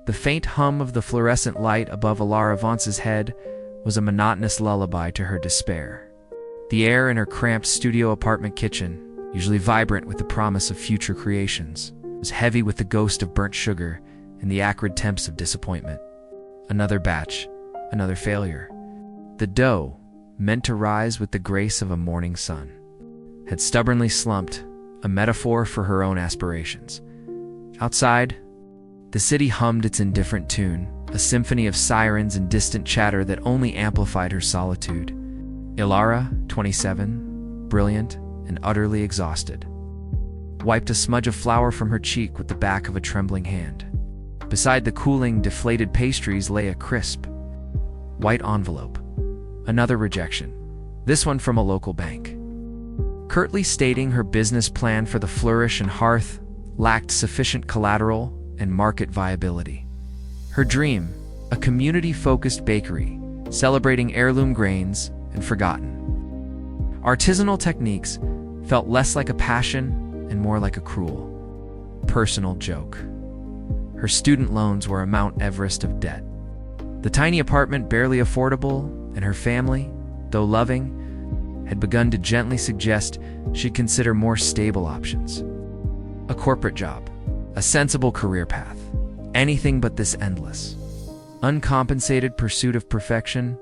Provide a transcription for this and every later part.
The faint hum of the fluorescent light above Elara Vance's head was a monotonous lullaby to her despair. The air in her cramped studio apartment kitchen, usually vibrant with the promise of future creations, was heavy with the ghost of burnt sugar and the acrid temps of disappointment. Another batch, another failure. The dough, meant to rise with the grace of a morning sun, had stubbornly slumped, a metaphor for her own aspirations. Outside, the city hummed its indifferent tune, a symphony of sirens and distant chatter that only amplified her solitude. Elara, 27, brilliant and utterly exhausted, wiped a smudge of flour from her cheek with the back of a trembling hand. Beside the cooling, deflated pastries lay a crisp, white envelope. Another rejection, this one from a local bank, curtly stating her business plan for the Flourish and Hearth lacked sufficient collateral and market viability. Her dream, a community-focused bakery, celebrating heirloom grains and forgotten artisanal techniques, felt less like a passion and more like a cruel, personal joke. Her student loans were a Mount Everest of debt. The tiny apartment barely affordable, and her family, though loving, had begun to gently suggest she'd consider more stable options. A corporate job, a sensible career path, anything but this endless, uncompensated pursuit of perfection.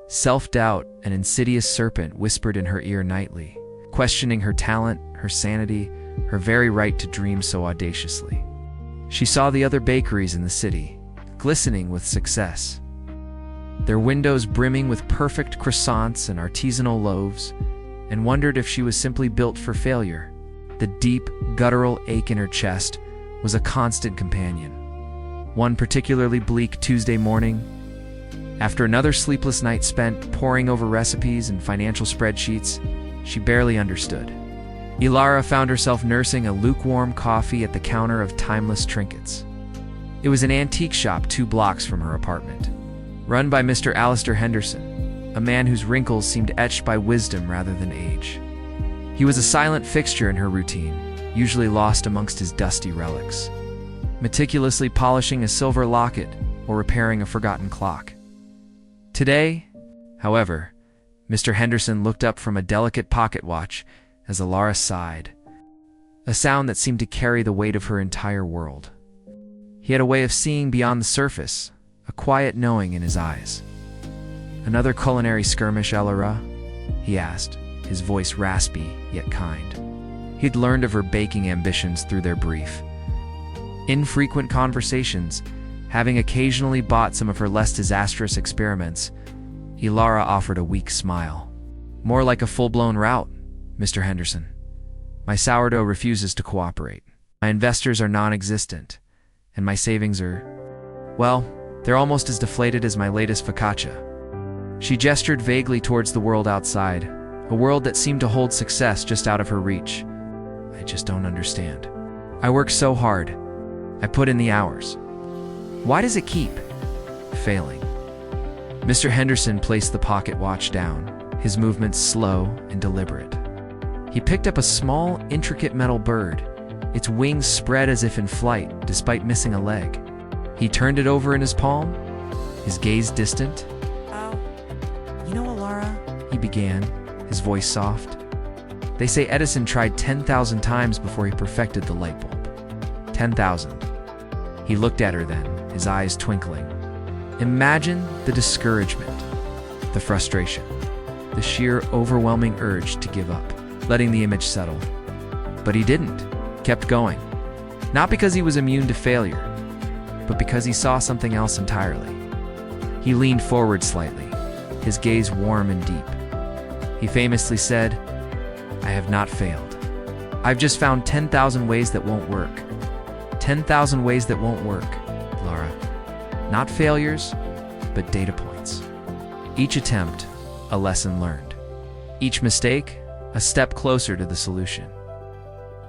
Self-doubt, an insidious serpent, whispered in her ear nightly, questioning her talent, her sanity, her very right to dream so audaciously. She saw the other bakeries in the city, glistening with success, their windows brimming with perfect croissants and artisanal loaves, and wondered if she was simply built for failure. The deep, guttural ache in her chest was a constant companion. One particularly bleak Tuesday morning, after another sleepless night spent poring over recipes and financial spreadsheets she barely understood, Elara found herself nursing a lukewarm coffee at the counter of timeless trinkets. It was an antique shop 2 blocks from her apartment, run by Mr. Alistair Henderson, a man whose wrinkles seemed etched by wisdom rather than age. He was a silent fixture in her routine, usually lost amongst his dusty relics, meticulously polishing a silver locket or repairing a forgotten clock. Today, however, Mr. Henderson looked up from a delicate pocket watch as Elara sighed, a sound that seemed to carry the weight of her entire world. He had a way of seeing beyond the surface, a quiet knowing in his eyes. "Another culinary skirmish, Elara?" he asked, his voice raspy yet kind. He'd learned of her baking ambitions through their brief, infrequent conversations, having occasionally bought some of her less disastrous experiments. Elara offered a weak smile. "More like a full-blown rout, Mr. Henderson. My sourdough refuses to cooperate. My investors are non-existent, and my savings are, well, they're almost as deflated as my latest focaccia." She gestured vaguely towards the world outside, a world that seemed to hold success just out of her reach. "I just don't understand. I work so hard. I put in the hours. Why does it keep failing?" Mr. Henderson placed the pocket watch down, his movements slow and deliberate. He picked up a small, intricate metal bird, its wings spread as if in flight, despite missing a leg. He turned it over in his palm, his gaze distant. You know, Elara," he began, his voice soft. "They say Edison tried 10,000 times before he perfected the light bulb. 10,000. He looked at her then, his eyes twinkling. Imagine the discouragement, the frustration, the sheer overwhelming urge to give up, letting the image settle. But he didn't, kept going. Not because he was immune to failure, but because he saw something else entirely. He leaned forward slightly, his gaze warm and deep. He famously said, "I have not failed. I've just found 10,000 ways that won't work. 10,000 ways that won't work, Laura. Not failures, but data points. Each attempt, a lesson learned. Each mistake, a step closer to the solution."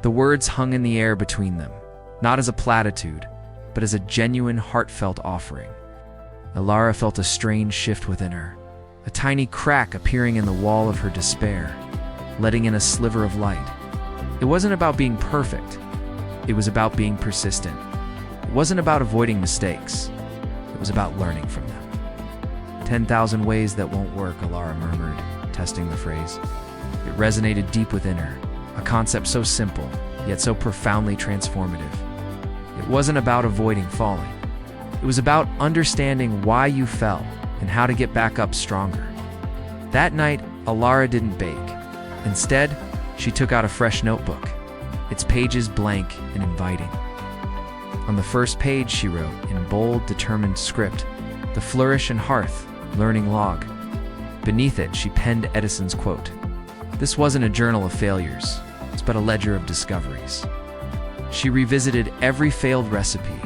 The words hung in the air between them, not as a platitude, but as a genuine, heartfelt offering. Elara felt a strange shift within her, a tiny crack appearing in the wall of her despair, letting in a sliver of light. It wasn't about being perfect. It was about being persistent. It wasn't about avoiding mistakes. It was about learning from them. 10,000 ways that won't work, Elara murmured, testing the phrase. It resonated deep within her, a concept so simple, yet so profoundly transformative. It wasn't about avoiding falling. It was about understanding why you fell and how to get back up stronger. That night, Elara didn't bake. Instead, she took out a fresh notebook, its pages blank and inviting. On the first page, she wrote, in bold, determined script, "The Flourish and Hearth, Learning Log." Beneath it, she penned Edison's quote. This wasn't a journal of failures, but a ledger of discoveries. She revisited every failed recipe,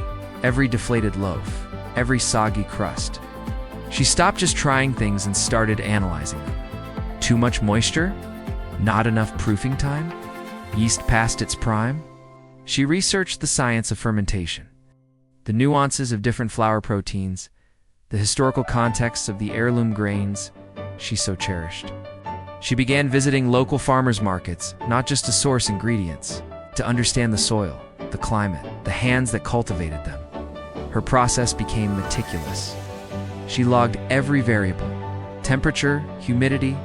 every deflated loaf, every soggy crust. She stopped just trying things and started analyzing them. Too much moisture? Not enough proofing time? Yeast past its prime? She researched the science of fermentation, the nuances of different flour proteins, the historical contexts of the heirloom grains she so cherished. She began visiting local farmers markets, not just to source ingredients, to understand the soil, the climate, the hands that cultivated them. Her process became meticulous. She logged every variable: temperature, humidity,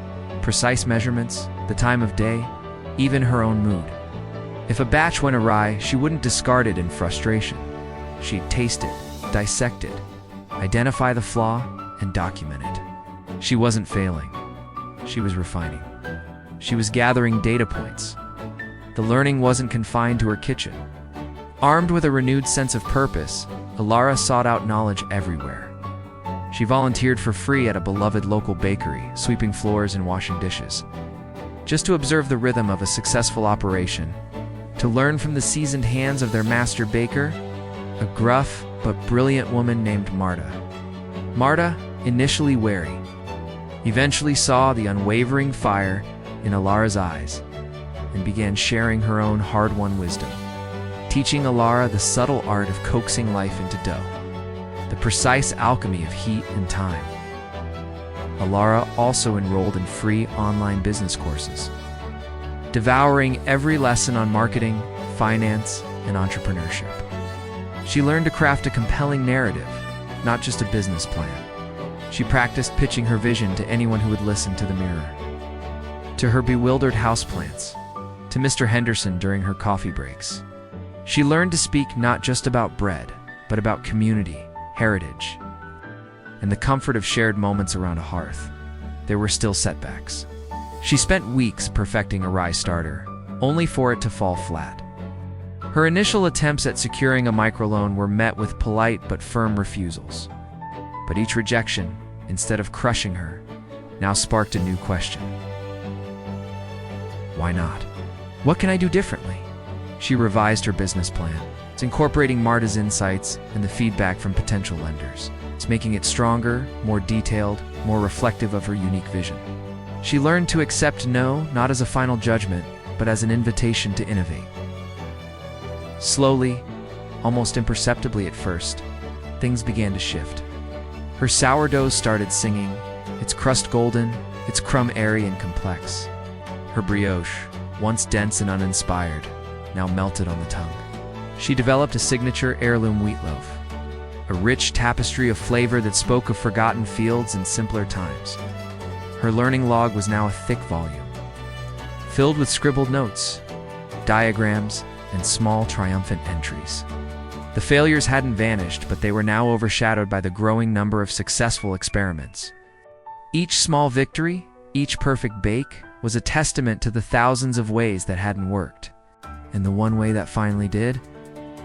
precise measurements, the time of day, even her own mood. If a batch went awry, she wouldn't discard it in frustration. She'd taste it, dissect it, identify the flaw, and document it. She wasn't failing. She was refining. She was gathering data points. The learning wasn't confined to her kitchen. Armed with a renewed sense of purpose, Elara sought out knowledge everywhere. She volunteered for free at a beloved local bakery, sweeping floors and washing dishes, just to observe the rhythm of a successful operation, to learn from the seasoned hands of their master baker, a gruff but brilliant woman named Marta. Marta, initially wary, eventually saw the unwavering fire in Elara's eyes and began sharing her own hard-won wisdom, teaching Elara the subtle art of coaxing life into dough, the precise alchemy of heat and time. Elara also enrolled in free online business courses, devouring every lesson on marketing, finance, and entrepreneurship. She learned to craft a compelling narrative, not just a business plan. She practiced pitching her vision to anyone who would listen to the mirror. To her bewildered houseplants, to Mr. Henderson during her coffee breaks. She learned to speak not just about bread, but about community, heritage, and the comfort of shared moments around a hearth. There were still setbacks. She spent weeks perfecting a rye starter, only for it to fall flat. Her initial attempts at securing a microloan were met with polite but firm refusals. But each rejection, instead of crushing her, now sparked a new question. Why not? What can I do differently? She revised her business plan. It's incorporating Marta's insights and the feedback from potential lenders. It's making it stronger, more detailed, more reflective of her unique vision. She learned to accept no, not as a final judgment, but as an invitation to innovate. Slowly, almost imperceptibly at first, things began to shift. Her sourdough started singing, its crust golden, its crumb airy and complex. Her brioche, once dense and uninspired, now melted on the tongue. She developed a signature heirloom wheat loaf, a rich tapestry of flavor that spoke of forgotten fields and simpler times. Her learning log was now a thick volume, filled with scribbled notes, diagrams, and small triumphant entries. The failures hadn't vanished, but they were now overshadowed by the growing number of successful experiments. Each small victory, each perfect bake, was a testament to the thousands of ways that hadn't worked. And the one way that finally did?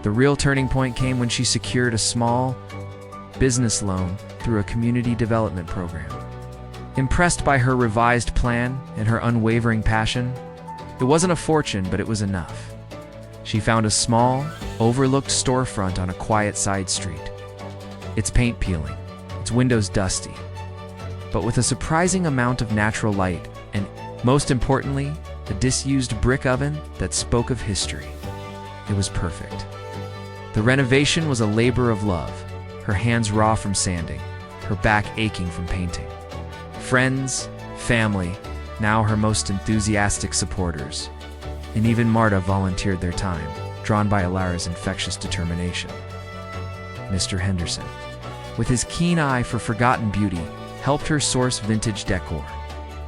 The real turning point came when she secured a small business loan through a community development program. Impressed by her revised plan and her unwavering passion, it wasn't a fortune, but it was enough. She found a small, overlooked storefront on a quiet side street. Its paint peeling, its windows dusty, but with a surprising amount of natural light and, most importantly, a disused brick oven that spoke of history. It was perfect. The renovation was a labor of love, her hands raw from sanding, her back aching from painting. Friends, family, now her most enthusiastic supporters, and even Marta volunteered their time, drawn by Elara's infectious determination. Mr. Henderson, with his keen eye for forgotten beauty, helped her source vintage decor,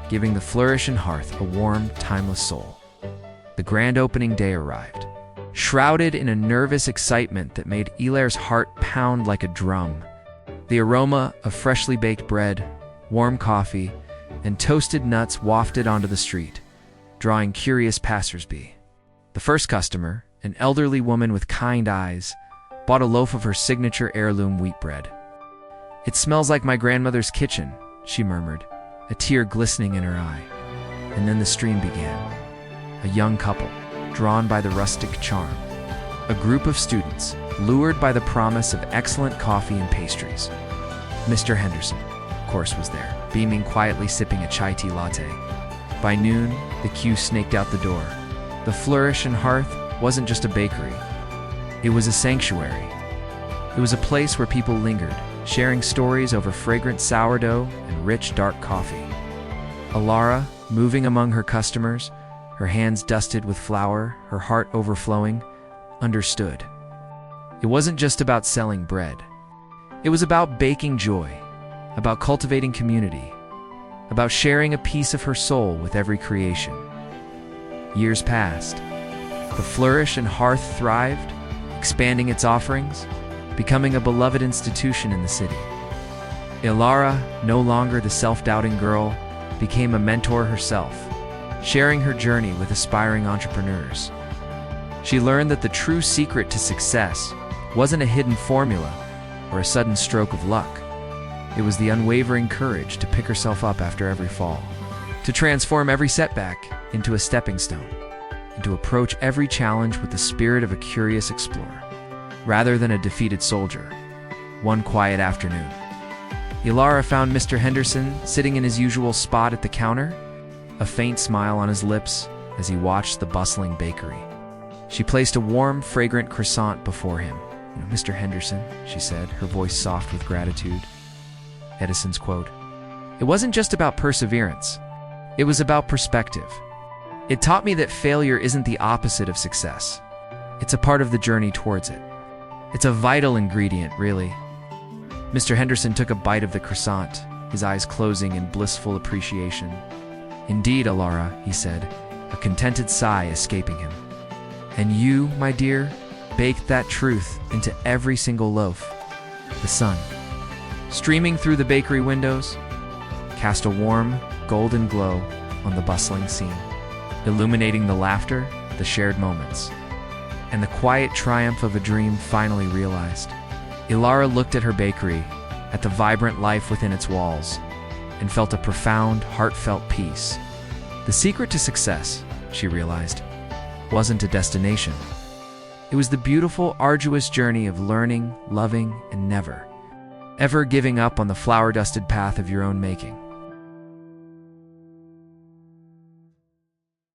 giving the flourish and hearth a warm, timeless soul. The grand opening day arrived, shrouded in a nervous excitement that made Elara's heart pound like a drum. The aroma of freshly baked bread, warm coffee, and toasted nuts wafted onto the street, drawing curious passersby. The first customer, an elderly woman with kind eyes, bought a loaf of her signature heirloom wheat bread. "It smells like my grandmother's kitchen," she murmured, a tear glistening in her eye. And then the stream began. A young couple, drawn by the rustic charm. A group of students, lured by the promise of excellent coffee and pastries. Mr. Henderson, of course, was there, beaming quietly, sipping a chai tea latte. By noon, the queue snaked out the door. The Flourish and Hearth wasn't just a bakery. It was a sanctuary. It was a place where people lingered, sharing stories over fragrant sourdough and rich dark coffee. Elara, moving among her customers, her hands dusted with flour, her heart overflowing, understood. It wasn't just about selling bread. It was about baking joy, about cultivating community, about sharing a piece of her soul with every creation. Years passed. The Flourish and Hearth thrived, expanding its offerings, becoming a beloved institution in the city. Elara, no longer the self-doubting girl, became a mentor herself, sharing her journey with aspiring entrepreneurs. She learned that the true secret to success wasn't a hidden formula or a sudden stroke of luck. It was the unwavering courage to pick herself up after every fall, to transform every setback into a stepping stone, and to approach every challenge with the spirit of a curious explorer, rather than a defeated soldier. One quiet afternoon, Elara found Mr. Henderson sitting in his usual spot at the counter, a faint smile on his lips as he watched the bustling bakery. She placed a warm, fragrant croissant before him. "Mr. Henderson," she said, her voice soft with gratitude. Edison's quote, "It wasn't just about perseverance. It was about perspective. It taught me that failure isn't the opposite of success. It's a part of the journey towards it. It's a vital ingredient, really." Mr. Henderson took a bite of the croissant, his eyes closing in blissful appreciation. "Indeed, Elara," he said, a contented sigh escaping him. "And you, my dear, baked that truth into every single loaf." The sun, streaming through the bakery windows, cast a warm, golden glow on the bustling scene, illuminating the laughter, the shared moments, and the quiet triumph of a dream finally realized. Elara looked at her bakery, at the vibrant life within its walls, and felt a profound, heartfelt peace. The secret to success, she realized, wasn't a destination. It was the beautiful, arduous journey of learning, loving, and never, ever giving up on the flower-dusted path of your own making.